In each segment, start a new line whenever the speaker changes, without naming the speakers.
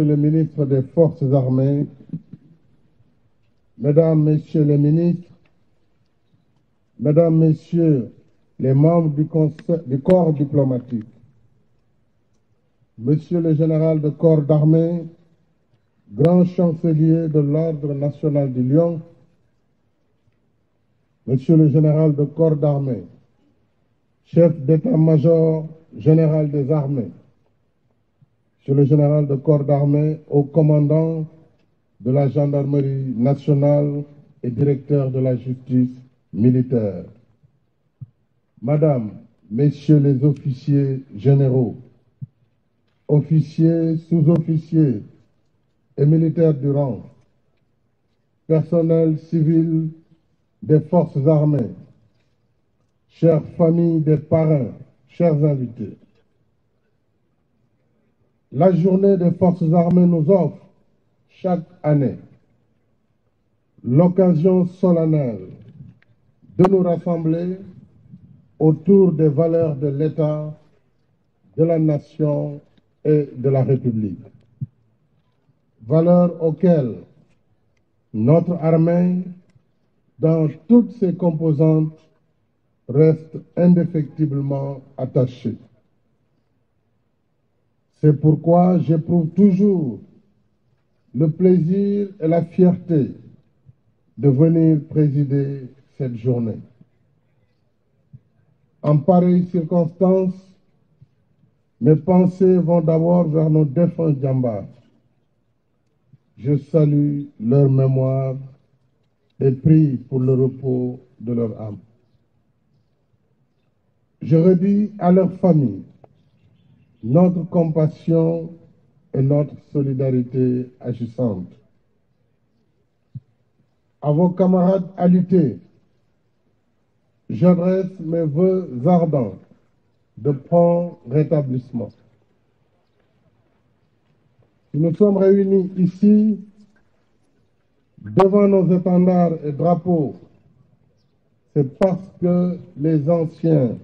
Monsieur le ministre des Forces armées, Mesdames, Messieurs les ministres, Mesdames, Messieurs les membres du corps diplomatique, Monsieur le général de corps d'armée, grand chancelier de l'Ordre national du Lion, Monsieur le général de corps d'armée, chef d'état-major général des armées, Monsieur le général de corps d'armée, haut commandant de la gendarmerie nationale et directeur de la justice militaire, Madame, Messieurs les officiers généraux, officiers, sous-officiers et militaires du rang, personnel civil des forces armées, chères familles des parrains, chers invités. La journée des forces armées nous offre chaque année l'occasion solennelle de nous rassembler autour des valeurs de l'État, de la nation et de la République. Valeurs auxquelles notre armée, dans toutes ses composantes, reste indéfectiblement attachée. C'est pourquoi j'éprouve toujours le plaisir et la fierté de venir présider cette journée. En pareille circonstance, mes pensées vont d'abord vers nos défunts Djambars. Je salue leur mémoire et prie pour le repos de leur âme. Je redis à leur famille notre compassion et notre solidarité agissante. À vos camarades alités, j'adresse mes vœux ardents de prompt rétablissement. Si nous sommes réunis ici, devant nos étendards et drapeaux, c'est parce que les anciens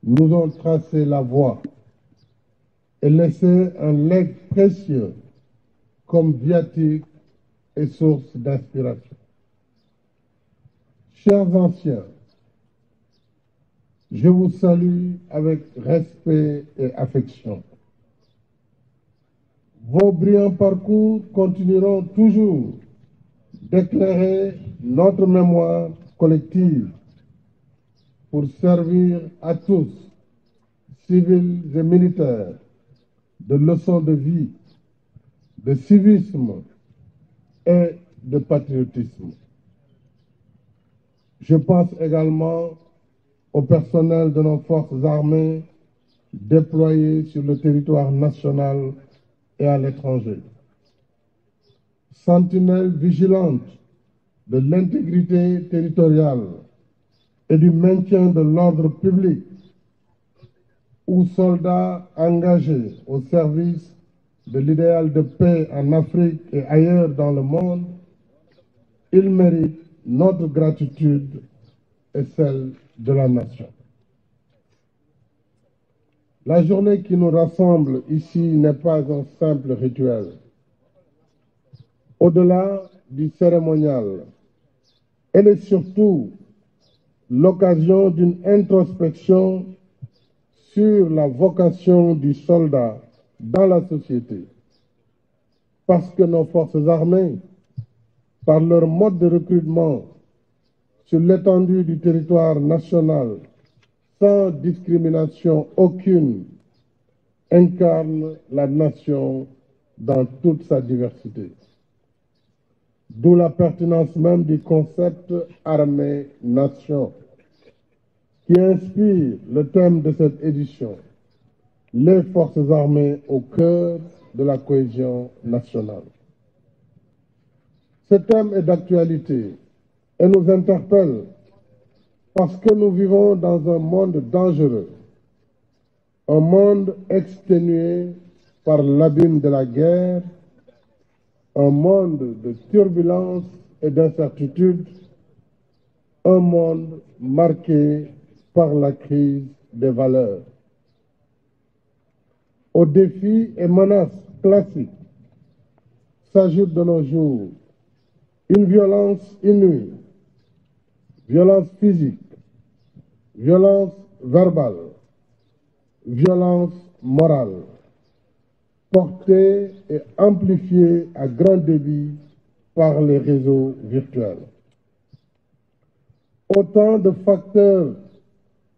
nous ont tracé la voie et laissé un legs précieux comme viatique et source d'inspiration. Chers anciens, je vous salue avec respect et affection. Vos brillants parcours continueront toujours d'éclairer notre mémoire collective pour servir à tous, civils et militaires, de leçons de vie, de civisme et de patriotisme. Je pense également au personnel de nos forces armées déployés sur le territoire national et à l'étranger. Sentinelles vigilantes de l'intégrité territoriale et du maintien de l'ordre public, ou soldats engagés au service de l'idéal de paix en Afrique et ailleurs dans le monde, ils méritent notre gratitude et celle de la nation. La journée qui nous rassemble ici n'est pas un simple rituel. Au-delà du cérémonial, elle est surtout l'occasion d'une introspection sur la vocation du soldat dans la société. Parce que nos forces armées, par leur mode de recrutement sur l'étendue du territoire national, sans discrimination aucune, incarnent la nation dans toute sa diversité. D'où la pertinence même du concept armée-nation, qui inspire le thème de cette édition, les forces armées au cœur de la cohésion nationale. Ce thème est d'actualité et nous interpelle parce que nous vivons dans un monde dangereux, un monde exténué par l'abîme de la guerre, un monde de turbulence et d'incertitude, un monde marqué par la crise des valeurs. Aux défis et menaces classiques s'ajoute de nos jours une violence inouïe, violence physique, violence verbale, violence morale, portée et amplifiée à grand débit par les réseaux virtuels. Autant de facteurs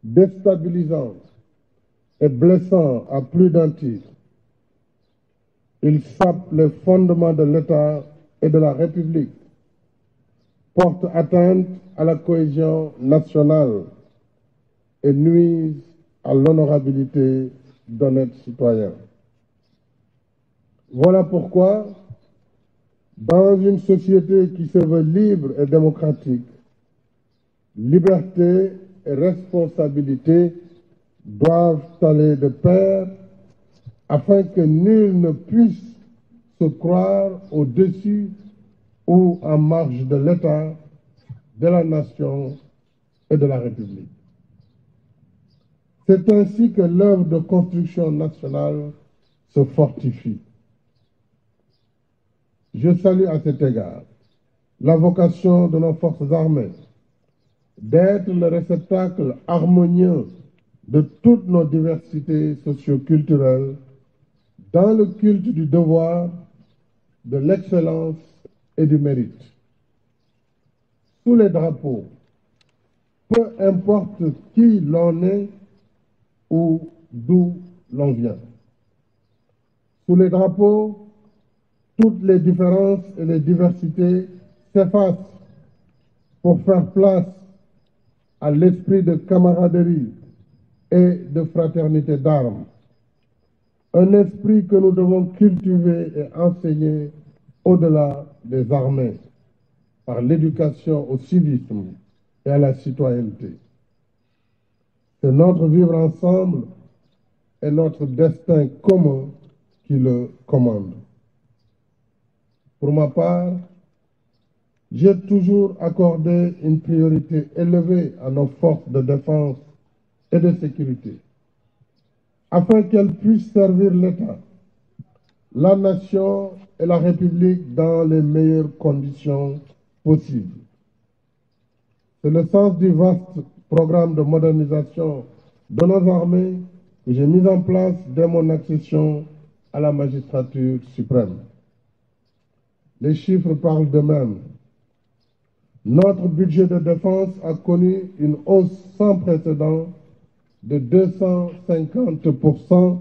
déstabilisants et blessants à plus d'un titre. Ils sapent les fondements de l'État et de la République, portent atteinte à la cohésion nationale et nuisent à l'honorabilité d'honnêtes citoyens. Voilà pourquoi, dans une société qui se veut libre et démocratique, liberté et responsabilité doivent aller de pair afin que nul ne puisse se croire au-dessus ou en marge de l'État, de la nation et de la République. C'est ainsi que l'œuvre de construction nationale se fortifie. Je salue à cet égard la vocation de nos forces armées d'être le réceptacle harmonieux de toutes nos diversités socio-culturelles dans le culte du devoir, de l'excellence et du mérite. Sous les drapeaux, peu importe qui l'on est ou d'où l'on vient. Sous les drapeaux, toutes les différences et les diversités s'effacent pour faire place à l'esprit de camaraderie et de fraternité d'armes. Un esprit que nous devons cultiver et enseigner au-delà des armées, par l'éducation au civisme et à la citoyenneté. C'est notre vivre ensemble et notre destin commun qui le commande. Pour ma part, j'ai toujours accordé une priorité élevée à nos forces de défense et de sécurité, afin qu'elles puissent servir l'État, la nation et la République dans les meilleures conditions possibles. C'est le sens du vaste programme de modernisation de nos armées que j'ai mis en place dès mon accession à la magistrature suprême. Les chiffres parlent d'eux-mêmes. Notre budget de défense a connu une hausse sans précédent de 250%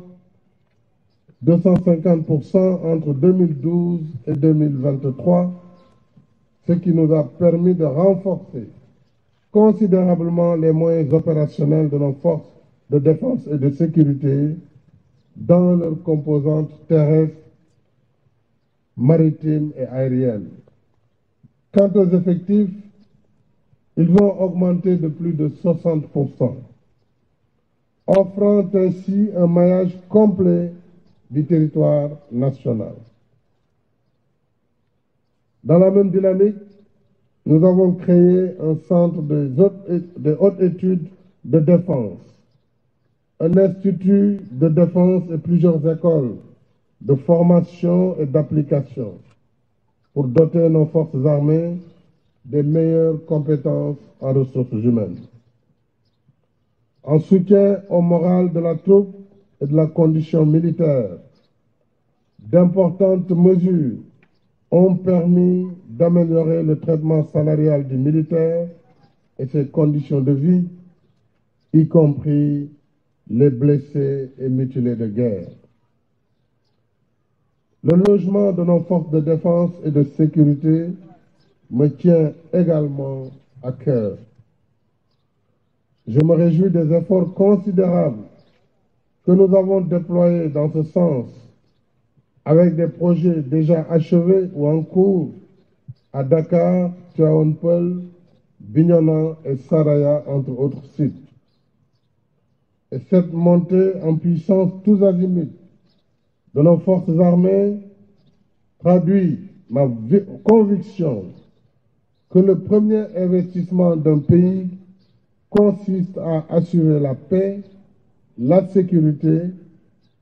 entre 2012 et 2023, ce qui nous a permis de renforcer considérablement les moyens opérationnels de nos forces de défense et de sécurité dans leurs composantes terrestres, maritimes et aériennes. Quant aux effectifs, ils ont augmenté de plus de 60%, offrant ainsi un maillage complet du territoire national. Dans la même dynamique, nous avons créé un centre de haute études de défense, un institut de défense et plusieurs écoles de formation et d'application pour doter nos forces armées des meilleures compétences en ressources humaines. En soutien au moral de la troupe et de la condition militaire, d'importantes mesures ont permis d'améliorer le traitement salarial du militaire et ses conditions de vie, y compris les blessés et mutilés de guerre. Le logement de nos forces de défense et de sécurité me tient également à cœur. Je me réjouis des efforts considérables que nous avons déployés dans ce sens, avec des projets déjà achevés ou en cours à Dakar, Tivaouane-Peulh, Bignona et Saraya, entre autres sites. Et cette montée en puissance tous azimuts de nos forces armées traduit ma conviction que le premier investissement d'un pays consiste à assurer la paix, la sécurité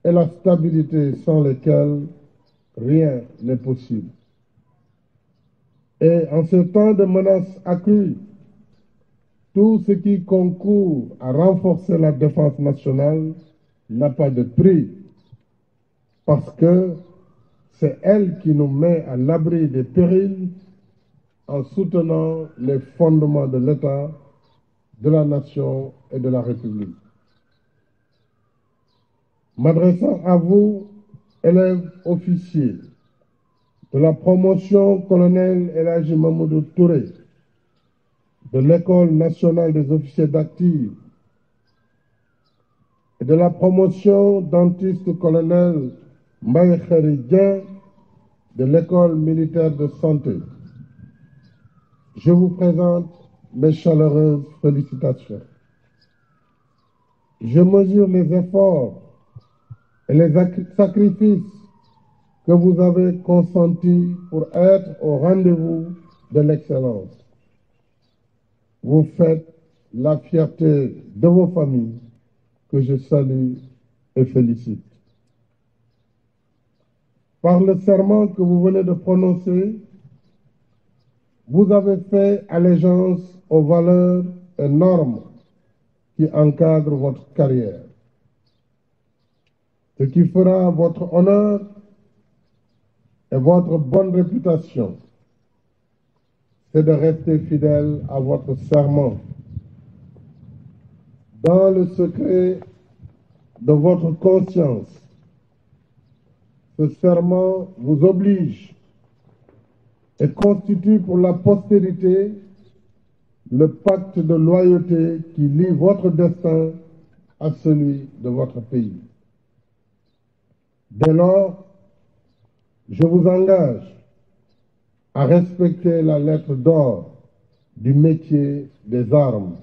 et la stabilité sans lesquelles rien n'est possible. Et en ce temps de menaces accrues, tout ce qui concourt à renforcer la défense nationale n'a pas de prix, parce que c'est elle qui nous met à l'abri des périls en soutenant les fondements de l'État, de la nation et de la République. M'adressant à vous, élèves officiers de la promotion colonel El Hadji Mamadou Touré, de l'École nationale des officiers d'active et de la promotion dentiste colonel Mbaye Khary Dieng de l'École militaire de santé, je vous présente mes chaleureuses félicitations. Je mesure les efforts et les sacrifices que vous avez consentis pour être au rendez-vous de l'excellence. Vous faites la fierté de vos familles que je salue et félicite. Par le serment que vous venez de prononcer, vous avez fait allégeance aux valeurs et normes qui encadrent votre carrière. Ce qui fera votre honneur et votre bonne réputation, c'est de rester fidèle à votre serment. Dans le secret de votre conscience, ce serment vous oblige et constitue pour la postérité le pacte de loyauté qui lie votre destin à celui de votre pays. Dès lors, je vous engage à respecter la lettre d'or du métier des armes,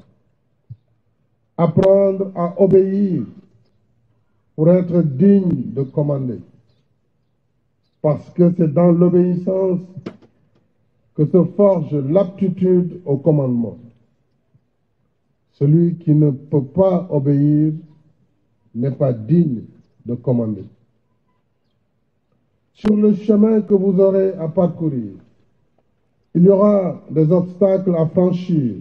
apprendre à obéir pour être digne de commander, parce que c'est dans l'obéissance que se forge l'aptitude au commandement. Celui qui ne peut pas obéir n'est pas digne de commander. Sur le chemin que vous aurez à parcourir, il y aura des obstacles à franchir,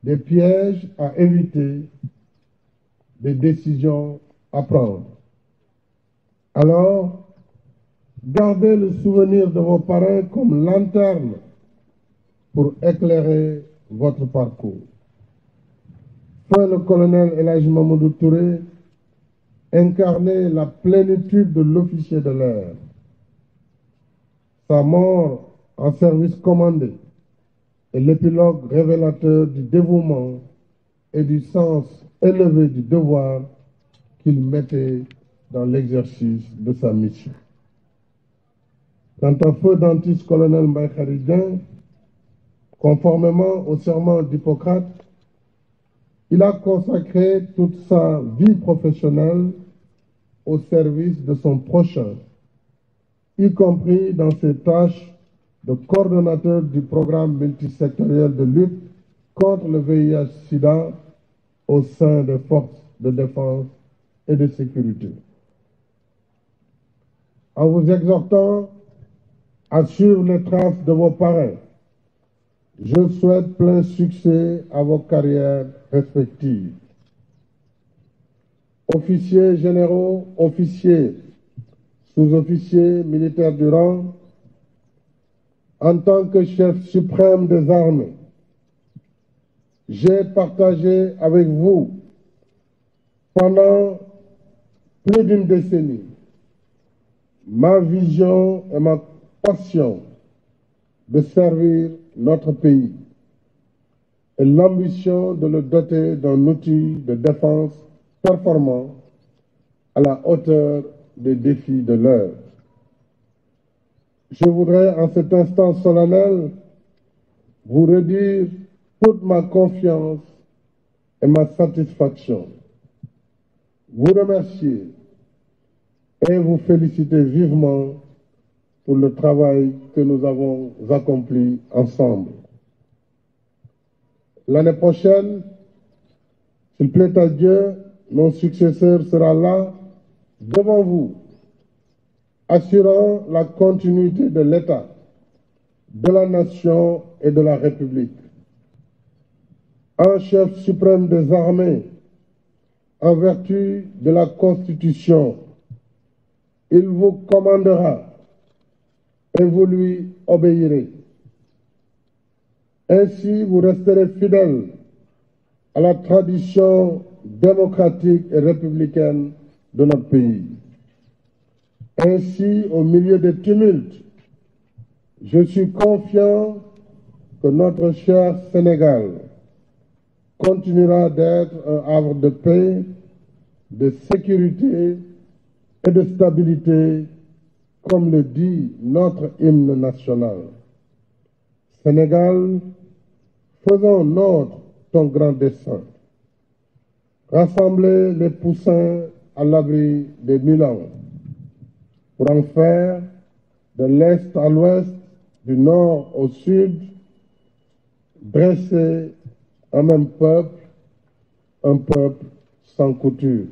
des pièges à éviter, des décisions à prendre. Alors, gardez le souvenir de vos parents comme lanterne pour éclairer votre parcours. Feu le colonel El Hadji Mamadou Touré incarnait la plénitude de l'officier de l'air. Sa mort en service commandé est l'épilogue révélateur du dévouement et du sens élevé du devoir qu'il mettait dans l'exercice de sa mission. Quant à feu dentiste colonel Mbaye Khary Dieng, conformément au serment d'Hippocrate, il a consacré toute sa vie professionnelle au service de son prochain, y compris dans ses tâches de coordonnateur du programme multisectoriel de lutte contre le VIH-Sida au sein des forces de défense et de sécurité. En vous exhortant à suivre les traces de vos parrains, je souhaite plein succès à vos carrières respectives. Officiers généraux, officiers, sous-officiers, militaires du rang, en tant que chef suprême des armées, j'ai partagé avec vous pendant plus d'une décennie ma vision et ma passion de servir notre pays et l'ambition de le doter d'un outil de défense performant à la hauteur des défis de l'heure. Je voudrais en cet instant solennel vous redire toute ma confiance et ma satisfaction, vous remercier et vous féliciter vivement pour le travail que nous avons accompli ensemble. L'année prochaine, s'il plaît à Dieu, mon successeur sera là, devant vous, assurant la continuité de l'État, de la nation et de la République. En chef suprême des armées, en vertu de la Constitution, il vous commandera et vous lui obéirez. Ainsi, vous resterez fidèle à la tradition démocratique et républicaine de notre pays. Ainsi, au milieu des tumultes, je suis confiant que notre cher Sénégal continuera d'être un havre de paix, de sécurité et de stabilité, comme le dit notre hymne national. Sénégal, faisons nôtre ton grand dessein. Rassembler les poussins à l'abri des Milans pour en faire, de l'est à l'ouest, du nord au sud, dresser un même peuple, un peuple sans couture.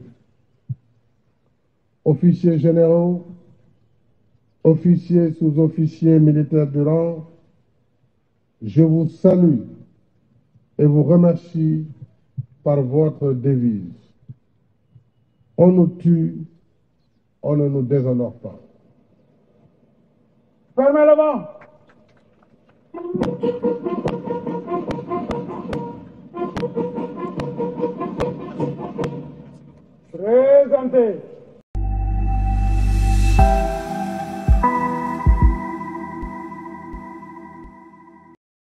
Officiers généraux, officiers, sous-officiers, militaires du rang, je vous salue et vous remercie par votre devise. On nous tue, on ne nous déshonore pas.
Fermez le banc. Présentez.